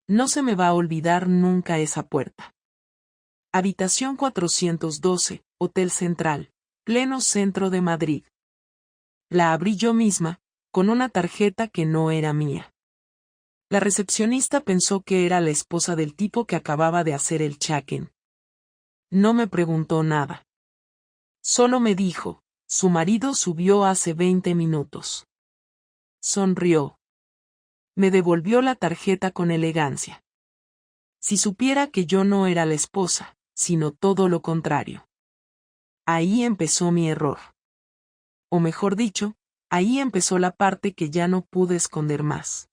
No se me va a olvidar nunca esa puerta. Habitación 412, Hotel Central, pleno centro de Madrid. La abrí yo misma, con una tarjeta que no era mía. La recepcionista pensó que era la esposa del tipo que acababa de hacer el check-in. No me preguntó nada. Solo me dijo, su marido subió hace 20 minutos. Sonrió. Me devolvió la tarjeta con elegancia. Si supiera que yo no era la esposa, sino todo lo contrario. Ahí empezó mi error. O mejor dicho, ahí empezó la parte que ya no pude esconder más.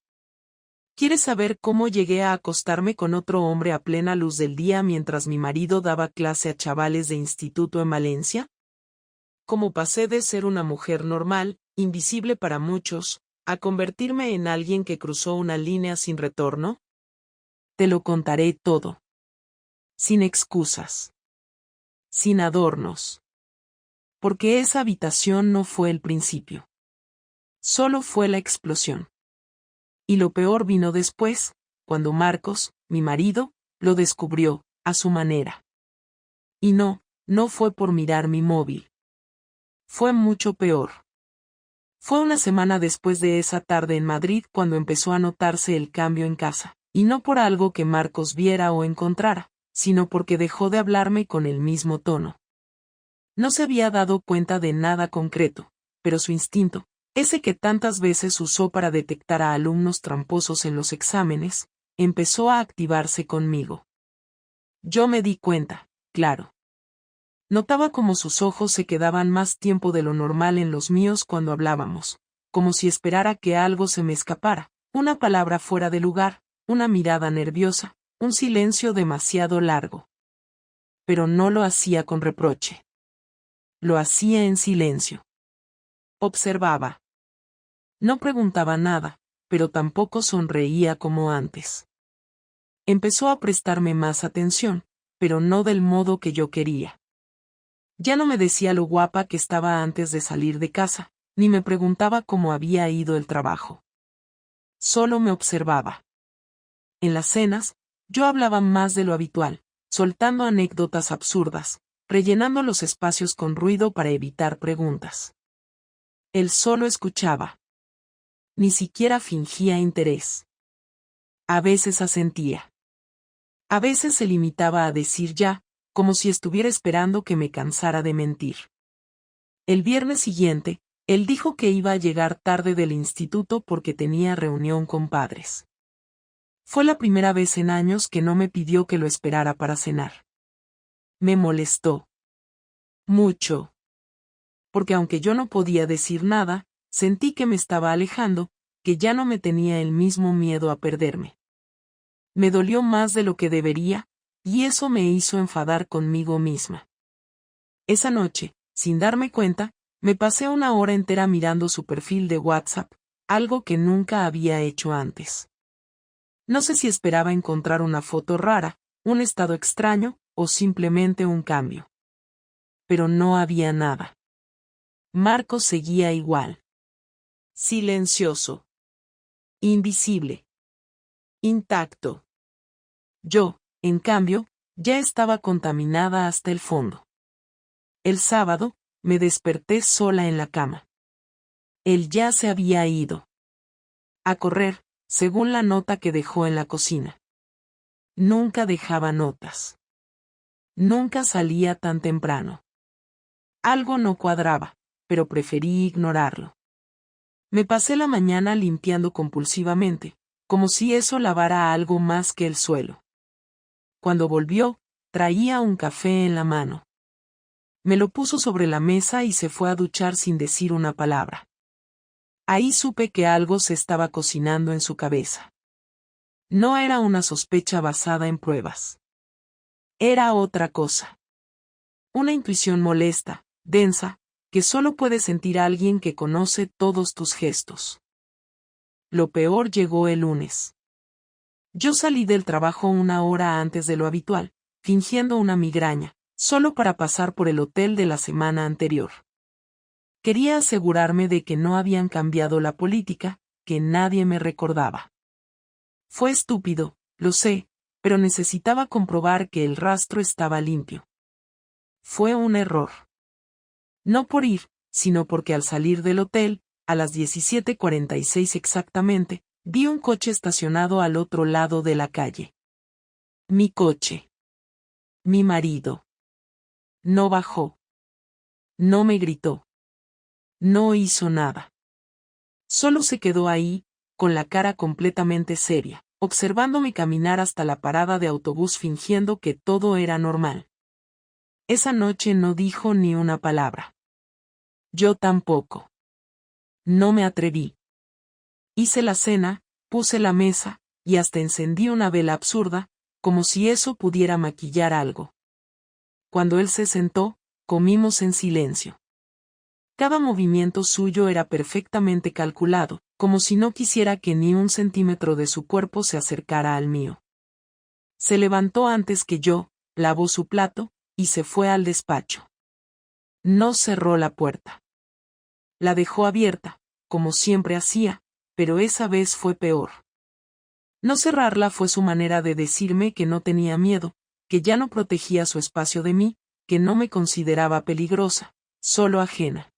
¿Quieres saber cómo llegué a acostarme con otro hombre a plena luz del día mientras mi marido daba clase a chavales de instituto en Valencia? ¿Cómo pasé de ser una mujer normal, invisible para muchos, a convertirme en alguien que cruzó una línea sin retorno? Te lo contaré todo. Sin excusas. Sin adornos. Porque esa habitación no fue el principio. Solo fue la explosión. Y lo peor vino después, cuando Marcos, mi marido, lo descubrió, a su manera. Y no fue por mirar mi móvil. Fue mucho peor. Fue una semana después de esa tarde en Madrid cuando empezó a notarse el cambio en casa, y no por algo que Marcos viera o encontrara, sino porque dejó de hablarme con el mismo tono. No se había dado cuenta de nada concreto, pero su instinto, ese que tantas veces usó para detectar a alumnos tramposos en los exámenes, empezó a activarse conmigo. Yo me di cuenta, claro. Notaba como sus ojos se quedaban más tiempo de lo normal en los míos cuando hablábamos, como si esperara que algo se me escapara, una palabra fuera de lugar, una mirada nerviosa, un silencio demasiado largo. Pero no lo hacía con reproche. Lo hacía en silencio. Observaba. No preguntaba nada, pero tampoco sonreía como antes. Empezó a prestarme más atención, pero no del modo que yo quería. Ya no me decía lo guapa que estaba antes de salir de casa, ni me preguntaba cómo había ido el trabajo. Solo me observaba. En las cenas, yo hablaba más de lo habitual, soltando anécdotas absurdas, rellenando los espacios con ruido para evitar preguntas. Él solo escuchaba. Ni siquiera fingía interés. A veces asentía. A veces se limitaba a decir ya, como si estuviera esperando que me cansara de mentir. El viernes siguiente, él dijo que iba a llegar tarde del instituto porque tenía reunión con padres. Fue la primera vez en años que no me pidió que lo esperara para cenar. Me molestó. Mucho. Porque aunque yo no podía decir nada, sentí que me estaba alejando, que ya no me tenía el mismo miedo a perderme. Me dolió más de lo que debería, y eso me hizo enfadar conmigo misma. Esa noche, sin darme cuenta, me pasé una hora entera mirando su perfil de WhatsApp, algo que nunca había hecho antes. No sé si esperaba encontrar una foto rara, un estado extraño, o simplemente un cambio. Pero no había nada. Marcos seguía igual. Silencioso. Invisible. Intacto. Yo, en cambio, ya estaba contaminada hasta el fondo. El sábado, me desperté sola en la cama. Él ya se había ido. A correr, según la nota que dejó en la cocina. Nunca dejaba notas. Nunca salía tan temprano. Algo no cuadraba, pero preferí ignorarlo. Me pasé la mañana limpiando compulsivamente, como si eso lavara algo más que el suelo. Cuando volvió, traía un café en la mano. Me lo puso sobre la mesa y se fue a duchar sin decir una palabra. Ahí supe que algo se estaba cocinando en su cabeza. No era una sospecha basada en pruebas. Era otra cosa. Una intuición molesta, densa, que solo puede sentir alguien que conoce todos tus gestos. Lo peor llegó el lunes. Yo salí del trabajo una hora antes de lo habitual, fingiendo una migraña, solo para pasar por el hotel de la semana anterior. Quería asegurarme de que no habían cambiado la política, que nadie me recordaba. Fue estúpido, lo sé, pero necesitaba comprobar que el rastro estaba limpio. Fue un error. No por ir, sino porque al salir del hotel, a las 17:46 exactamente, vi un coche estacionado al otro lado de la calle. Mi coche. Mi marido. No bajó. No me gritó. No hizo nada. Solo se quedó ahí, con la cara completamente seria, observándome caminar hasta la parada de autobús fingiendo que todo era normal. Esa noche no dijo ni una palabra. Yo tampoco. No me atreví. Hice la cena, puse la mesa, y hasta encendí una vela absurda, como si eso pudiera maquillar algo. Cuando él se sentó, comimos en silencio. Cada movimiento suyo era perfectamente calculado, como si no quisiera que ni un centímetro de su cuerpo se acercara al mío. Se levantó antes que yo, lavó su plato, y se fue al despacho. No cerró la puerta. La dejó abierta, como siempre hacía, pero esa vez fue peor. No cerrarla fue su manera de decirme que no tenía miedo, que ya no protegía su espacio de mí, que no me consideraba peligrosa, solo ajena.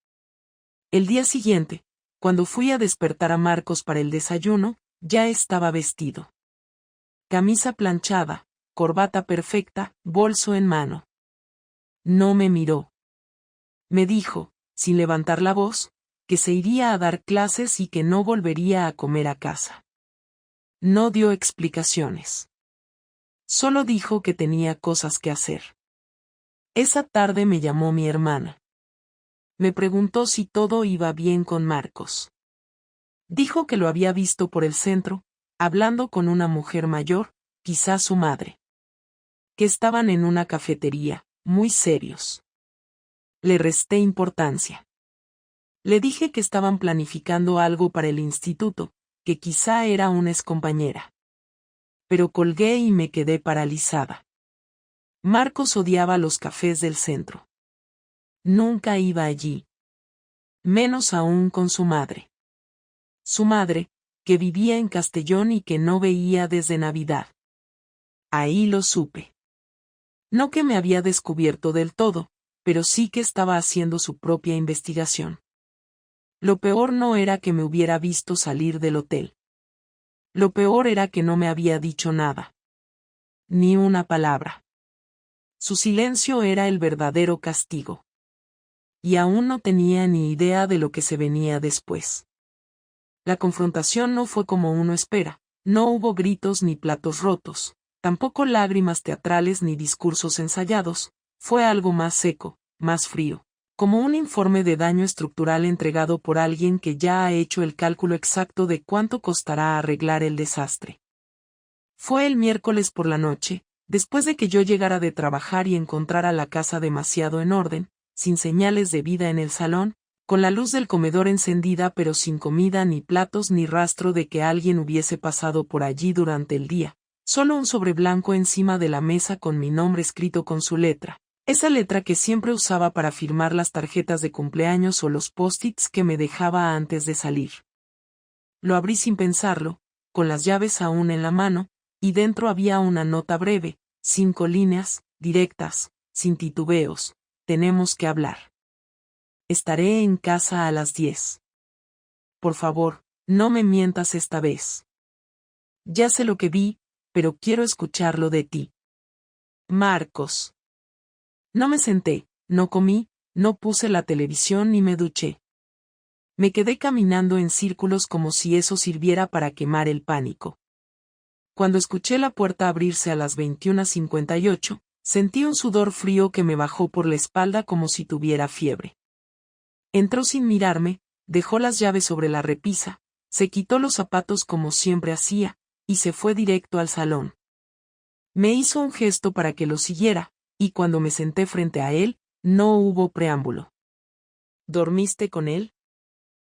El día siguiente, cuando fui a despertar a Marcos para el desayuno, ya estaba vestido. Camisa planchada, corbata perfecta, bolso en mano. No me miró. Me dijo, sin levantar la voz, que se iría a dar clases y que no volvería a comer a casa. No dio explicaciones. Solo dijo que tenía cosas que hacer. Esa tarde me llamó mi hermana. Me preguntó si todo iba bien con Marcos. Dijo que lo había visto por el centro, hablando con una mujer mayor, quizás su madre. Que estaban en una cafetería, muy serios. Le resté importancia. Le dije que estaban planificando algo para el instituto, que quizá era una excompañera. Pero colgué y me quedé paralizada. Marcos odiaba los cafés del centro. Nunca iba allí. Menos aún con su madre. Su madre, que vivía en Castellón y que no veía desde Navidad. Ahí lo supe. No que me había descubierto del todo, pero sí que estaba haciendo su propia investigación. Lo peor no era que me hubiera visto salir del hotel. Lo peor era que no me había dicho nada. Ni una palabra. Su silencio era el verdadero castigo. Y aún no tenía ni idea de lo que se venía después. La confrontación no fue como uno espera, no hubo gritos ni platos rotos, tampoco lágrimas teatrales ni discursos ensayados, fue algo más seco, más frío, como un informe de daño estructural entregado por alguien que ya ha hecho el cálculo exacto de cuánto costará arreglar el desastre. Fue el miércoles por la noche, después de que yo llegara de trabajar y encontrara la casa demasiado en orden, sin señales de vida en el salón, con la luz del comedor encendida pero sin comida ni platos ni rastro de que alguien hubiese pasado por allí durante el día, solo un sobre blanco encima de la mesa con mi nombre escrito con su letra, esa letra que siempre usaba para firmar las tarjetas de cumpleaños o los post-its que me dejaba antes de salir. Lo abrí sin pensarlo, con las llaves aún en la mano, y dentro había una nota breve, 5 líneas, directas, sin titubeos: tenemos que hablar. Estaré en casa a las 10. Por favor, no me mientas esta vez. Ya sé lo que vi, pero quiero escucharlo de ti. Marcos. No me senté, no comí, no puse la televisión ni me duché. Me quedé caminando en círculos como si eso sirviera para quemar el pánico. Cuando escuché la puerta abrirse a las 21:58, sentí un sudor frío que me bajó por la espalda como si tuviera fiebre. Entró sin mirarme, dejó las llaves sobre la repisa, se quitó los zapatos como siempre hacía, y se fue directo al salón. Me hizo un gesto para que lo siguiera, y cuando me senté frente a él, no hubo preámbulo. ¿Dormiste con él?,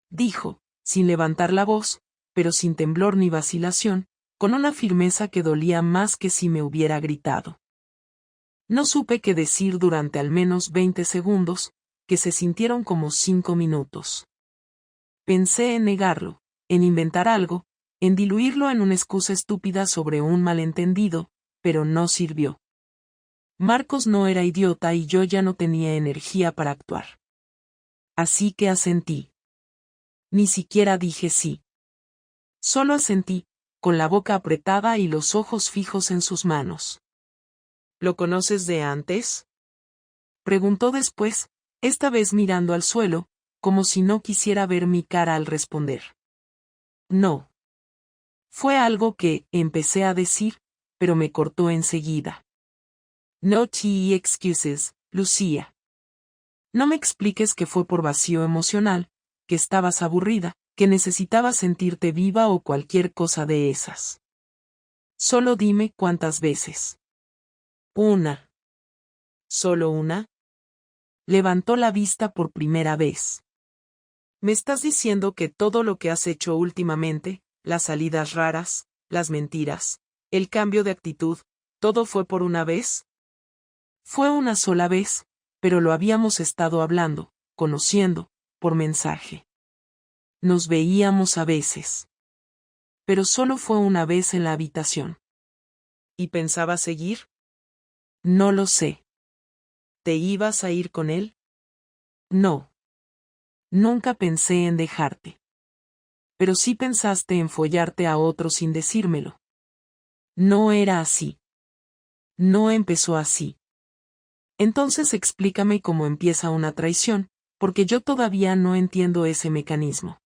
dijo, sin levantar la voz, pero sin temblor ni vacilación, con una firmeza que dolía más que si me hubiera gritado. No supe qué decir durante al menos 20 segundos, que se sintieron como 5 minutos. Pensé en negarlo, en inventar algo, en diluirlo en una excusa estúpida sobre un malentendido, pero no sirvió. Marcos no era idiota y yo ya no tenía energía para actuar. Así que asentí. Ni siquiera dije sí. Solo asentí, con la boca apretada y los ojos fijos en sus manos. ¿Lo conoces de antes?, preguntó después, esta vez mirando al suelo, como si no quisiera ver mi cara al responder. No. Fue algo que empecé a decir, pero me cortó enseguida. No te excuses, Lucía. No me expliques que fue por vacío emocional, que estabas aburrida, que necesitabas sentirte viva o cualquier cosa de esas. Solo dime cuántas veces. Una. ¿Solo una? Levantó la vista por primera vez. ¿Me estás diciendo que todo lo que has hecho últimamente, las salidas raras, las mentiras, el cambio de actitud, todo fue por una vez? Fue una sola vez, pero lo habíamos estado hablando, conociendo, por mensaje. Nos veíamos a veces. Pero solo fue una vez en la habitación. ¿Y pensabas seguir? No lo sé. ¿Te ibas a ir con él? No. Nunca pensé en dejarte. Pero sí pensaste en follarte a otro sin decírmelo. No era así. No empezó así. Entonces explícame cómo empieza una traición, porque yo todavía no entiendo ese mecanismo.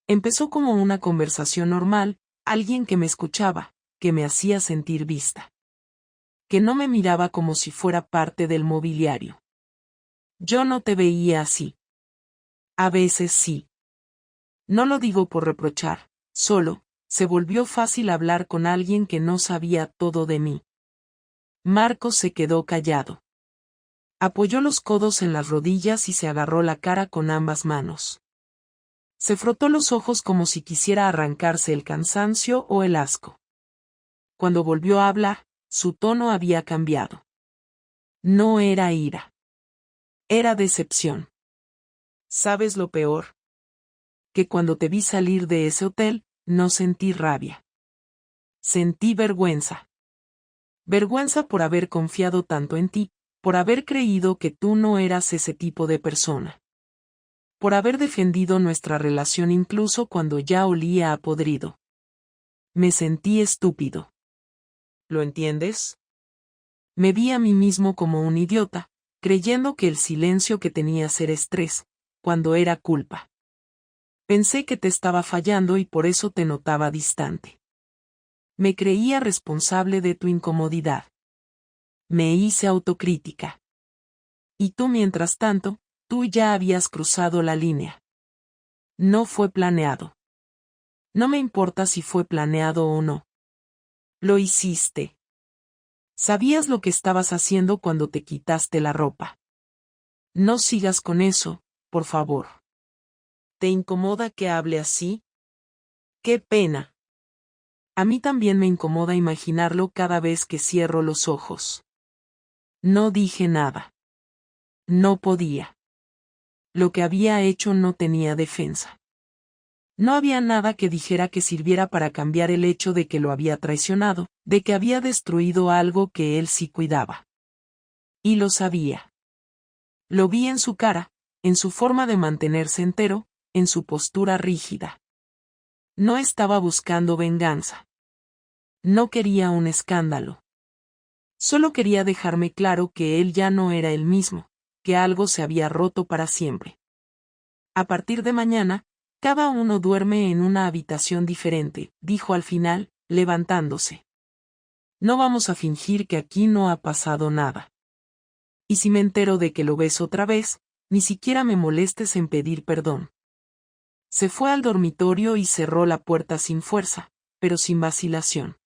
Empezó como una conversación normal, alguien que me escuchaba, que me hacía sentir vista. Que no me miraba como si fuera parte del mobiliario. Yo no te veía así. A veces sí. No lo digo por reprochar, solo, se volvió fácil hablar con alguien que no sabía todo de mí. Marcos se quedó callado. Apoyó los codos en las rodillas y se agarró la cara con ambas manos. Se frotó los ojos como si quisiera arrancarse el cansancio o el asco. Cuando volvió a hablar, su tono había cambiado. No era ira. Era decepción. ¿Sabes lo peor? Que cuando te vi salir de ese hotel, no sentí rabia. Sentí vergüenza. Vergüenza por haber confiado tanto en ti, por haber creído que tú no eras ese tipo de persona. Por haber defendido nuestra relación incluso cuando ya olía a podrido. Me sentí estúpido. ¿Lo entiendes? Me vi a mí mismo como un idiota, creyendo que el silencio que tenías era estrés, cuando era culpa. Pensé que te estaba fallando y por eso te notaba distante. Me creía responsable de tu incomodidad. Me hice autocrítica. Y tú mientras tanto, tú ya habías cruzado la línea. No fue planeado. No me importa si fue planeado o no. Lo hiciste. Sabías lo que estabas haciendo cuando te quitaste la ropa. No sigas con eso, por favor. ¿Te incomoda que hable así? ¡Qué pena! A mí también me incomoda imaginarlo cada vez que cierro los ojos. No dije nada. No podía. Lo que había hecho no tenía defensa. No había nada que dijera que sirviera para cambiar el hecho de que lo había traicionado, de que había destruido algo que él sí cuidaba. Y lo sabía. Lo vi en su cara, en su forma de mantenerse entero, en su postura rígida. No estaba buscando venganza. No quería un escándalo. Solo quería dejarme claro que él ya no era el mismo, que algo se había roto para siempre. A partir de mañana, cada uno duerme en una habitación diferente, dijo al final, levantándose. No vamos a fingir que aquí no ha pasado nada. Y si me entero de que lo ves otra vez, ni siquiera me molestes en pedir perdón. Se fue al dormitorio y cerró la puerta sin fuerza, pero sin vacilación.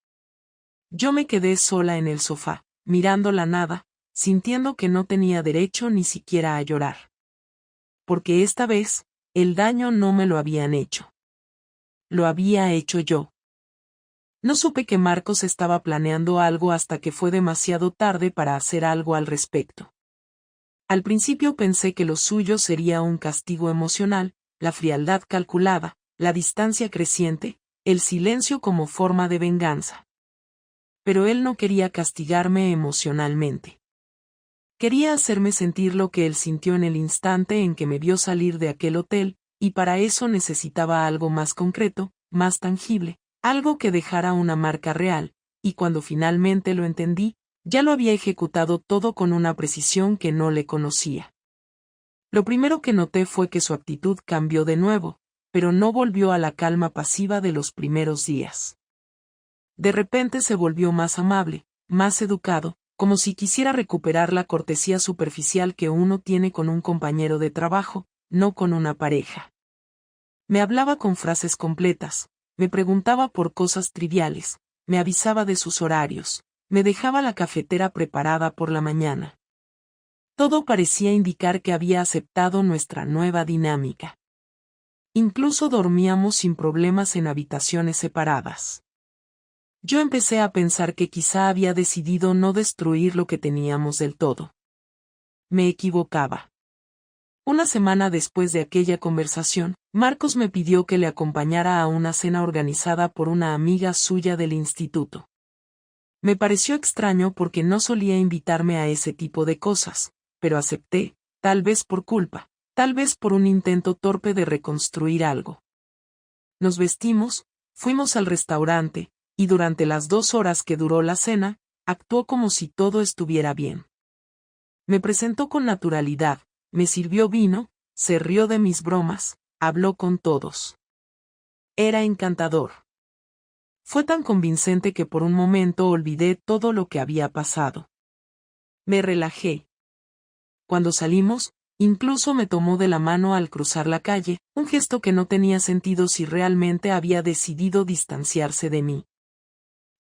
Yo me quedé sola en el sofá, mirando la nada, sintiendo que no tenía derecho ni siquiera a llorar. Porque esta vez, el daño no me lo habían hecho. Lo había hecho yo. No supe que Marcos estaba planeando algo hasta que fue demasiado tarde para hacer algo al respecto. Al principio pensé que lo suyo sería un castigo emocional, la frialdad calculada, la distancia creciente, el silencio como forma de venganza. Pero él no quería castigarme emocionalmente. Quería hacerme sentir lo que él sintió en el instante en que me vio salir de aquel hotel, y para eso necesitaba algo más concreto, más tangible, algo que dejara una marca real, y cuando finalmente lo entendí, ya lo había ejecutado todo con una precisión que no le conocía. Lo primero que noté fue que su actitud cambió de nuevo, pero no volvió a la calma pasiva de los primeros días. De repente se volvió más amable, más educado, como si quisiera recuperar la cortesía superficial que uno tiene con un compañero de trabajo, no con una pareja. Me hablaba con frases completas, me preguntaba por cosas triviales, me avisaba de sus horarios, me dejaba la cafetera preparada por la mañana. Todo parecía indicar que había aceptado nuestra nueva dinámica. Incluso dormíamos sin problemas en habitaciones separadas. Yo empecé a pensar que quizá había decidido no destruir lo que teníamos del todo. Me equivocaba. Una semana después de aquella conversación, Marcos me pidió que le acompañara a una cena organizada por una amiga suya del instituto. Me pareció extraño porque no solía invitarme a ese tipo de cosas, pero acepté, tal vez por culpa, tal vez por un intento torpe de reconstruir algo. Nos vestimos, fuimos al restaurante, y durante las 2 horas que duró la cena, actuó como si todo estuviera bien. Me presentó con naturalidad, me sirvió vino, se rió de mis bromas, habló con todos. Era encantador. Fue tan convincente que por un momento olvidé todo lo que había pasado. Me relajé. Cuando salimos, incluso me tomó de la mano al cruzar la calle, un gesto que no tenía sentido si realmente había decidido distanciarse de mí.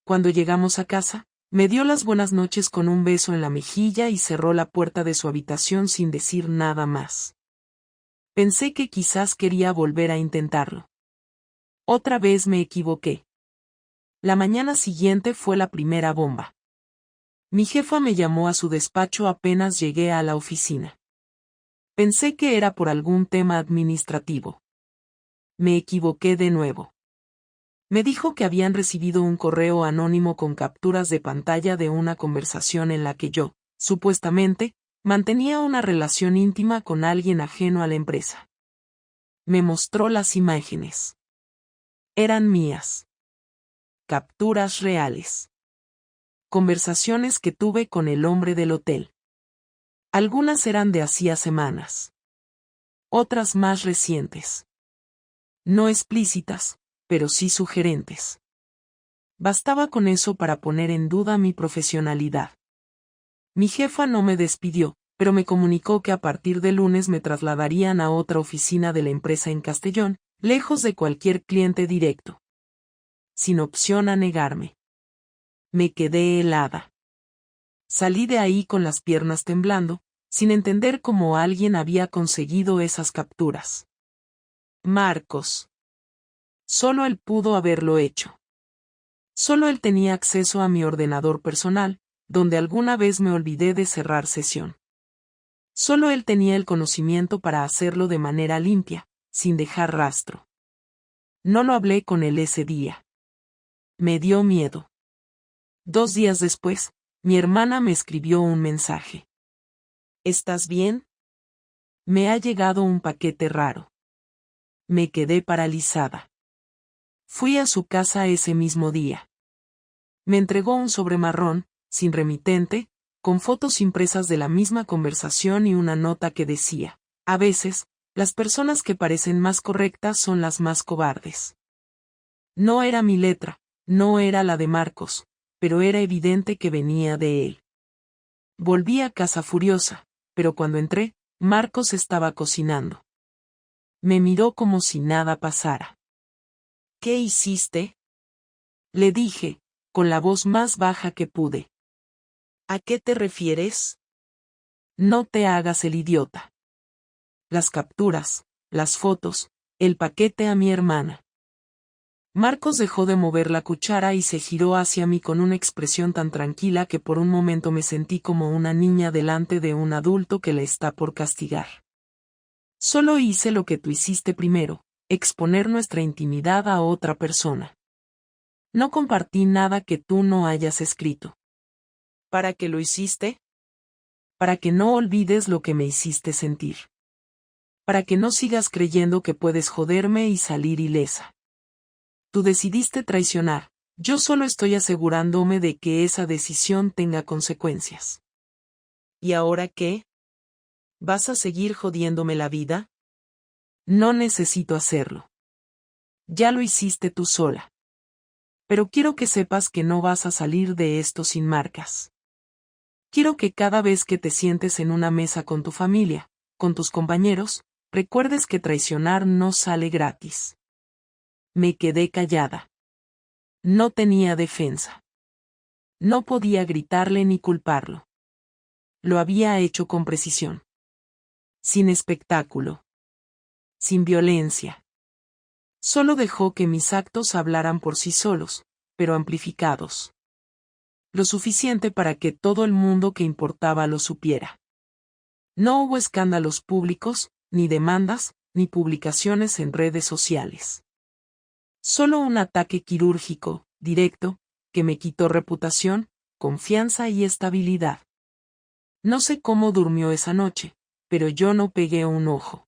Cuando llegamos a casa, me dio las buenas noches con un beso en la mejilla y cerró la puerta de su habitación sin decir nada más. Pensé que quizás quería volver a intentarlo. Otra vez me equivoqué. La mañana siguiente fue la primera bomba. Mi jefa me llamó a su despacho apenas llegué a la oficina. Pensé que era por algún tema administrativo. Me equivoqué de nuevo. Me dijo que habían recibido un correo anónimo con capturas de pantalla de una conversación en la que yo, supuestamente, mantenía una relación íntima con alguien ajeno a la empresa. Me mostró las imágenes. Eran mías. Capturas reales. Conversaciones que tuve con el hombre del hotel. Algunas eran de hacía semanas. Otras más recientes. No explícitas, pero sí sugerentes. Bastaba con eso para poner en duda mi profesionalidad. Mi jefa no me despidió, pero me comunicó que a partir de lunes me trasladarían a otra oficina de la empresa en Castellón, lejos de cualquier cliente directo. Sin opción a negarme. Me quedé helada. Salí de ahí con las piernas temblando, sin entender cómo alguien había conseguido esas capturas. Marcos. Solo él pudo haberlo hecho. Solo él tenía acceso a mi ordenador personal, donde alguna vez me olvidé de cerrar sesión. Solo él tenía el conocimiento para hacerlo de manera limpia, sin dejar rastro. No lo hablé con él ese día. Me dio miedo. 2 días después, mi hermana me escribió un mensaje. ¿Estás bien? Me ha llegado un paquete raro. Me quedé paralizada. Fui a su casa ese mismo día. Me entregó un sobre marrón, sin remitente, con fotos impresas de la misma conversación y una nota que decía, a veces, las personas que parecen más correctas son las más cobardes. No era mi letra, no era la de Marcos, pero era evidente que venía de él. Volví a casa furiosa, pero cuando entré, Marcos estaba cocinando. Me miró como si nada pasara. ¿Qué hiciste? Le dije, con la voz más baja que pude. ¿A qué te refieres? No te hagas el idiota. Las capturas, las fotos, el paquete a mi hermana. Marcos dejó de mover la cuchara y se giró hacia mí con una expresión tan tranquila que por un momento me sentí como una niña delante de un adulto que le está por castigar. Solo hice lo que tú hiciste primero, exponer nuestra intimidad a otra persona. No compartí nada que tú no hayas escrito. ¿Para qué lo hiciste? Para que no olvides lo que me hiciste sentir. Para que no sigas creyendo que puedes joderme y salir ilesa. Tú decidiste traicionar, yo solo estoy asegurándome de que esa decisión tenga consecuencias. ¿Y ahora qué? ¿Vas a seguir jodiéndome la vida? No necesito hacerlo. Ya lo hiciste tú sola. Pero quiero que sepas que no vas a salir de esto sin marcas. Quiero que cada vez que te sientes en una mesa con tu familia, con tus compañeros, recuerdes que traicionar no sale gratis. Me quedé callada. No tenía defensa. No podía gritarle ni culparlo. Lo había hecho con precisión. Sin espectáculo. Sin violencia. Solo dejó que mis actos hablaran por sí solos, pero amplificados. Lo suficiente para que todo el mundo que importaba lo supiera. No hubo escándalos públicos, ni demandas, ni publicaciones en redes sociales. Solo un ataque quirúrgico, directo, que me quitó reputación, confianza y estabilidad. No sé cómo durmió esa noche, pero yo no pegué un ojo.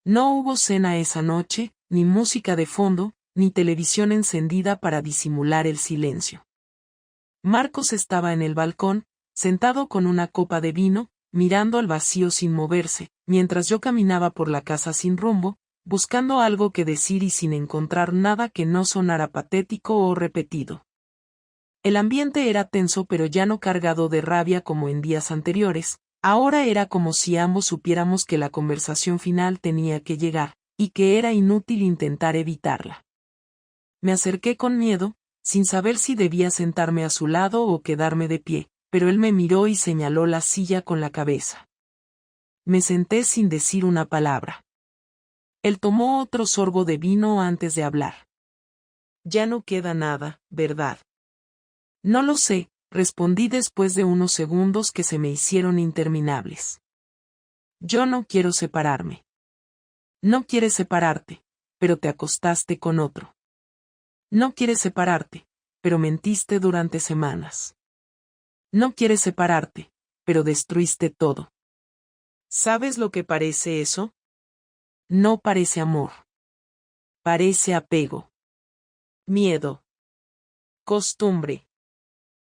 No hubo cena esa noche, ni música de fondo, ni televisión encendida para disimular el silencio. Marcos estaba en el balcón, sentado con una copa de vino, mirando al vacío sin moverse, mientras yo caminaba por la casa sin rumbo, buscando algo que decir y sin encontrar nada que no sonara patético o repetido. El ambiente era tenso pero ya no cargado de rabia como en días anteriores, ahora era como si ambos supiéramos que la conversación final tenía que llegar, y que era inútil intentar evitarla. Me acerqué con miedo, sin saber si debía sentarme a su lado o quedarme de pie, pero él me miró y señaló la silla con la cabeza. Me senté sin decir una palabra. Él tomó otro sorbo de vino antes de hablar. Ya no queda nada, ¿verdad? No lo sé, respondí después de unos segundos que se me hicieron interminables. Yo no quiero separarme. No quieres separarte, pero te acostaste con otro. No quieres separarte, pero mentiste durante semanas. No quieres separarte, pero destruiste todo. ¿Sabes lo que parece eso? No parece amor. Parece apego. Miedo. Costumbre.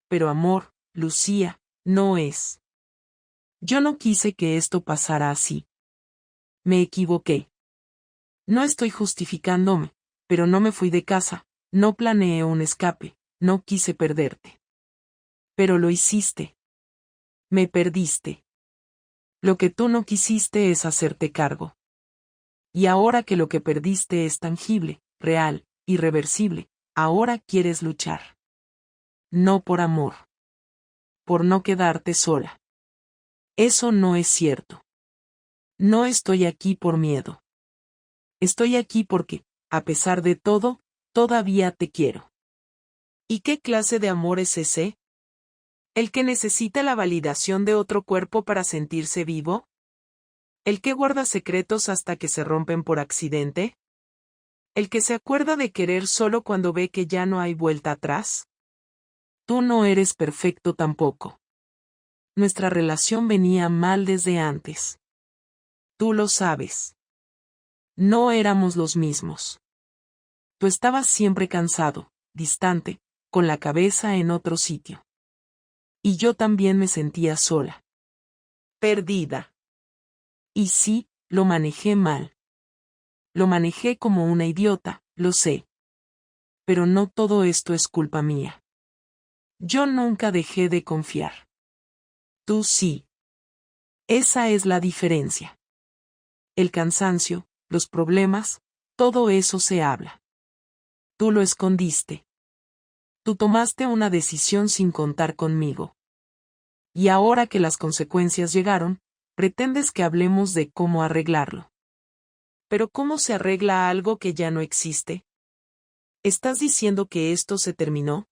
Pero amor, Lucía, no es. Yo no quise que esto pasara así. Me equivoqué. No estoy justificándome, pero no me fui de casa, no planeé un escape, no quise perderte. Pero lo hiciste. Me perdiste. Lo que tú no quisiste es hacerte cargo. Y ahora que lo que perdiste es tangible, real, irreversible, ahora quieres luchar. No por amor. Por no quedarte sola. Eso no es cierto. No estoy aquí por miedo. Estoy aquí porque, a pesar de todo, todavía te quiero. ¿Y qué clase de amor es ese? ¿El que necesita la validación de otro cuerpo para sentirse vivo? ¿El que guarda secretos hasta que se rompen por accidente? ¿El que se acuerda de querer solo cuando ve que ya no hay vuelta atrás? Tú no eres perfecto tampoco. Nuestra relación venía mal desde antes. Tú lo sabes. No éramos los mismos. Tú estabas siempre cansado, distante, con la cabeza en otro sitio. Y yo también me sentía sola. Perdida. Y sí, lo manejé mal. Lo manejé como una idiota, lo sé. Pero no todo esto es culpa mía. Yo nunca dejé de confiar. Tú sí. Esa es la diferencia. El cansancio, los problemas, todo eso se habla. Tú lo escondiste. Tú tomaste una decisión sin contar conmigo. Y ahora que las consecuencias llegaron, pretendes que hablemos de cómo arreglarlo. ¿Pero cómo se arregla algo que ya no existe? ¿Estás diciendo que esto se terminó?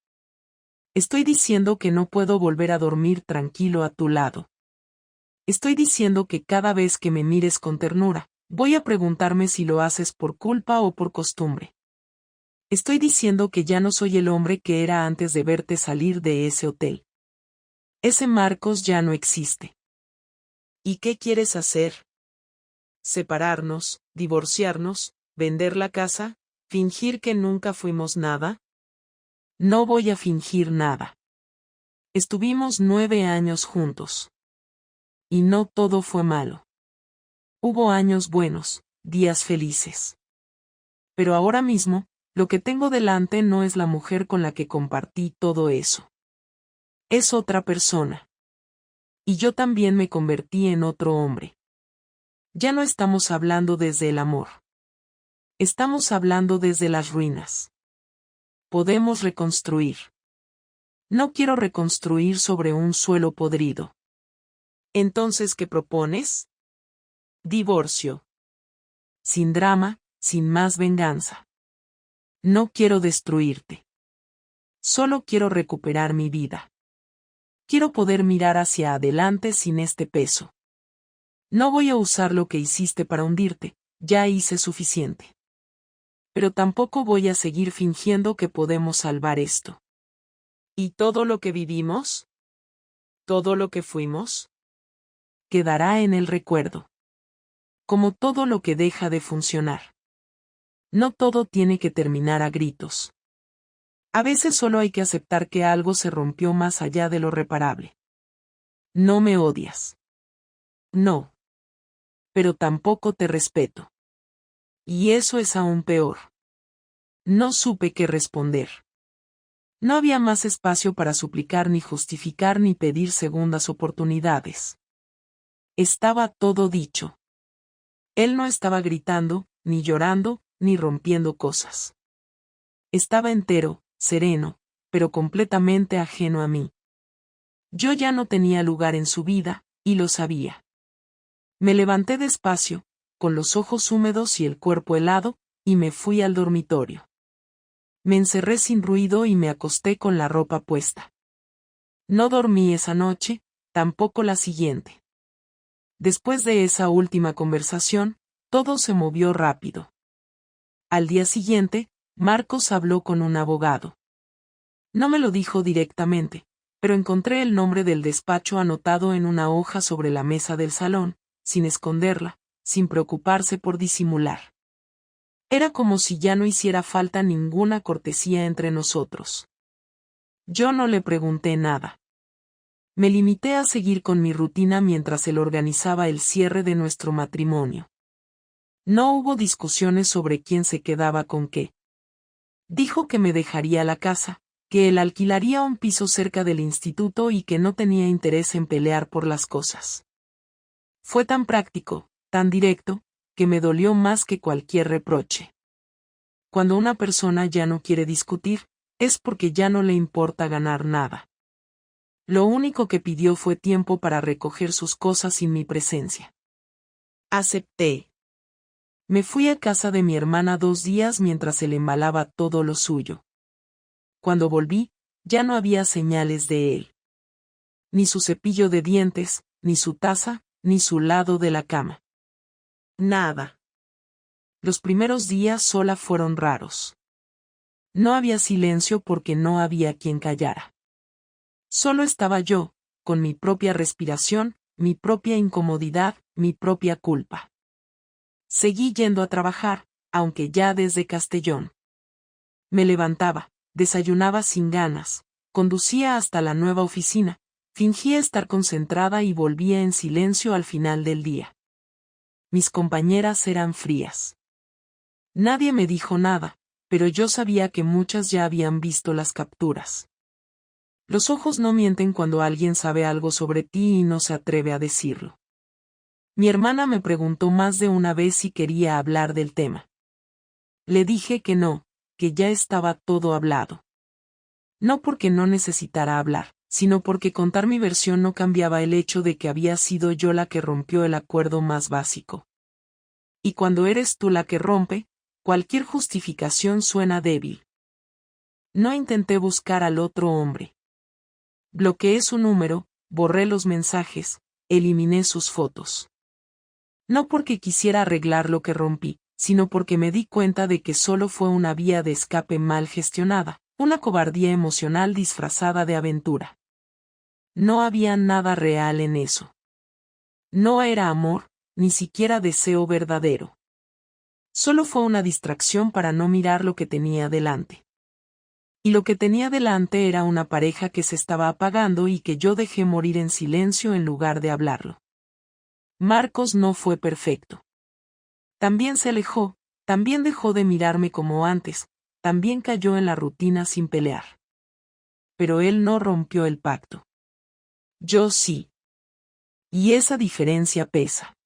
Estoy diciendo que no puedo volver a dormir tranquilo a tu lado. Estoy diciendo que cada vez que me mires con ternura, voy a preguntarme si lo haces por culpa o por costumbre. Estoy diciendo que ya no soy el hombre que era antes de verte salir de ese hotel. Ese Marcos ya no existe. ¿Y qué quieres hacer? ¿Separarnos, divorciarnos, vender la casa, fingir que nunca fuimos nada? No voy a fingir nada. Estuvimos 9 años juntos. Y no todo fue malo. Hubo años buenos, días felices. Pero ahora mismo, lo que tengo delante no es la mujer con la que compartí todo eso. Es otra persona. Y yo también me convertí en otro hombre. Ya no estamos hablando desde el amor. Estamos hablando desde las ruinas. Podemos reconstruir. No quiero reconstruir sobre un suelo podrido. ¿Entonces qué propones? Divorcio. Sin drama, sin más venganza. No quiero destruirte. Solo quiero recuperar mi vida. Quiero poder mirar hacia adelante sin este peso. No voy a usar lo que hiciste para hundirte, ya hice suficiente. Pero tampoco voy a seguir fingiendo que podemos salvar esto. ¿Y todo lo que vivimos? ¿Todo lo que fuimos? Quedará en el recuerdo. Como todo lo que deja de funcionar. No todo tiene que terminar a gritos. A veces solo hay que aceptar que algo se rompió más allá de lo reparable. No me odias. No. Pero tampoco te respeto. Y eso es aún peor. No supe qué responder. No había más espacio para suplicar ni justificar ni pedir segundas oportunidades. Estaba todo dicho. Él no estaba gritando, ni llorando, ni rompiendo cosas. Estaba entero, sereno, pero completamente ajeno a mí. Yo ya no tenía lugar en su vida, y lo sabía. Me levanté despacio, con los ojos húmedos y el cuerpo helado, y me fui al dormitorio. Me encerré sin ruido y me acosté con la ropa puesta. No dormí esa noche, tampoco la siguiente. Después de esa última conversación, todo se movió rápido. Al día siguiente, Marcos habló con un abogado. No me lo dijo directamente, pero encontré el nombre del despacho anotado en una hoja sobre la mesa del salón, sin esconderla, sin preocuparse por disimular. Era como si ya no hiciera falta ninguna cortesía entre nosotros. Yo no le pregunté nada. Me limité a seguir con mi rutina mientras él organizaba el cierre de nuestro matrimonio. No hubo discusiones sobre quién se quedaba con qué. Dijo que me dejaría la casa, que él alquilaría un piso cerca del instituto y que no tenía interés en pelear por las cosas. Fue tan práctico, tan directo, que me dolió más que cualquier reproche. Cuando una persona ya no quiere discutir, es porque ya no le importa ganar nada. Lo único que pidió fue tiempo para recoger sus cosas sin mi presencia. Acepté. Me fui a casa de mi hermana 2 días mientras él embalaba todo lo suyo. Cuando volví, ya no había señales de él. Ni su cepillo de dientes, ni su taza, ni su lado de la cama. Nada. Los primeros días sola fueron raros. No había silencio porque no había quien callara. Solo estaba yo, con mi propia respiración, mi propia incomodidad, mi propia culpa. Seguí yendo a trabajar, aunque ya desde Castellón. Me levantaba, desayunaba sin ganas, conducía hasta la nueva oficina, fingía estar concentrada y volvía en silencio al final del día. Mis compañeras eran frías. Nadie me dijo nada, pero yo sabía que muchas ya habían visto las capturas. Los ojos no mienten cuando alguien sabe algo sobre ti y no se atreve a decirlo. Mi hermana me preguntó más de una vez si quería hablar del tema. Le dije que no, que ya estaba todo hablado. No porque no necesitara hablar, sino porque contar mi versión no cambiaba el hecho de que había sido yo la que rompió el acuerdo más básico. Y cuando eres tú la que rompe, cualquier justificación suena débil. No intenté buscar al otro hombre. Bloqueé su número, borré los mensajes, eliminé sus fotos. No porque quisiera arreglar lo que rompí, sino porque me di cuenta de que solo fue una vía de escape mal gestionada, una cobardía emocional disfrazada de aventura. No había nada real en eso. No era amor, ni siquiera deseo verdadero. Solo fue una distracción para no mirar lo que tenía delante. Y lo que tenía delante era una pareja que se estaba apagando y que yo dejé morir en silencio en lugar de hablarlo. Marcos no fue perfecto. También se alejó, también dejó de mirarme como antes, también cayó en la rutina sin pelear. Pero él no rompió el pacto. Yo sí. Y esa diferencia pesa.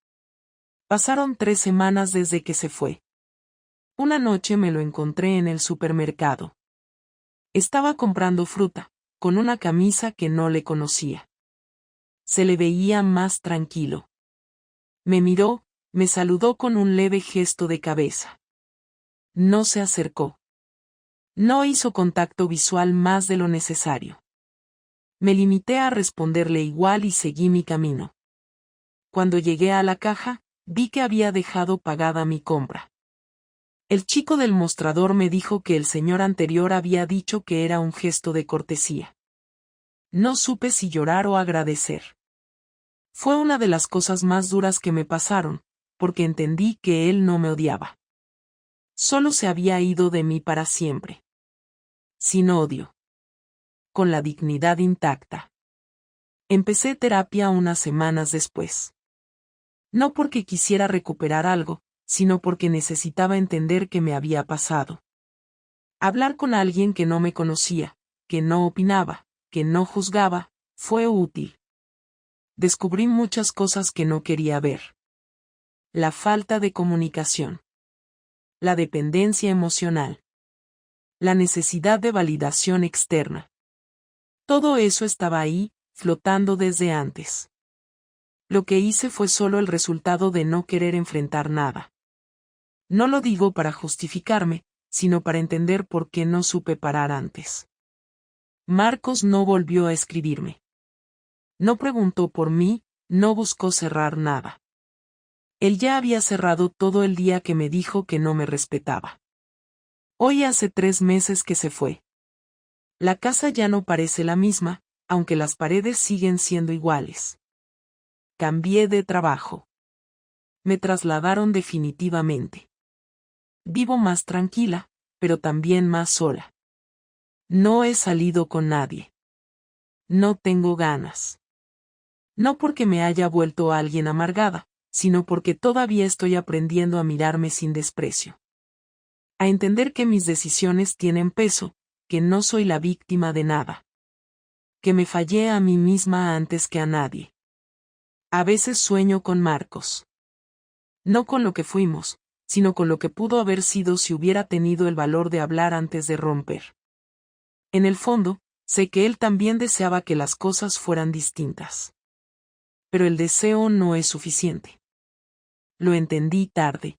Pasaron 3 semanas desde que se fue. Una noche me lo encontré en el supermercado. Estaba comprando fruta, con una camisa que no le conocía. Se le veía más tranquilo. Me miró, me saludó con un leve gesto de cabeza. No se acercó. No hizo contacto visual más de lo necesario. Me limité a responderle igual y seguí mi camino. Cuando llegué a la caja, vi que había dejado pagada mi compra. El chico del mostrador me dijo que el señor anterior había dicho que era un gesto de cortesía. No supe si llorar o agradecer. Fue una de las cosas más duras que me pasaron, porque entendí que él no me odiaba. Solo se había ido de mí para siempre. Sin odio. Con la dignidad intacta. Empecé terapia unas semanas después. No porque quisiera recuperar algo, sino porque necesitaba entender qué me había pasado. Hablar con alguien que no me conocía, que no opinaba, que no juzgaba, fue útil. Descubrí muchas cosas que no quería ver. La falta de comunicación. La dependencia emocional. La necesidad de validación externa. Todo eso estaba ahí, flotando desde antes. Lo que hice fue solo el resultado de no querer enfrentar nada. No lo digo para justificarme, sino para entender por qué no supe parar antes. Marcos no volvió a escribirme. No preguntó por mí, no buscó cerrar nada. Él ya había cerrado todo el día que me dijo que no me respetaba. Hoy hace 3 meses que se fue. La casa ya no parece la misma, aunque las paredes siguen siendo iguales. Cambié de trabajo. Me trasladaron definitivamente. Vivo más tranquila, pero también más sola. No he salido con nadie. No tengo ganas. No porque me haya vuelto alguien amargada, sino porque todavía estoy aprendiendo a mirarme sin desprecio. A entender que mis decisiones tienen peso, que no soy la víctima de nada. Que me fallé a mí misma antes que a nadie. A veces sueño con Marcos. No con lo que fuimos, sino con lo que pudo haber sido si hubiera tenido el valor de hablar antes de romper. En el fondo, sé que él también deseaba que las cosas fueran distintas. Pero el deseo no es suficiente. Lo entendí tarde.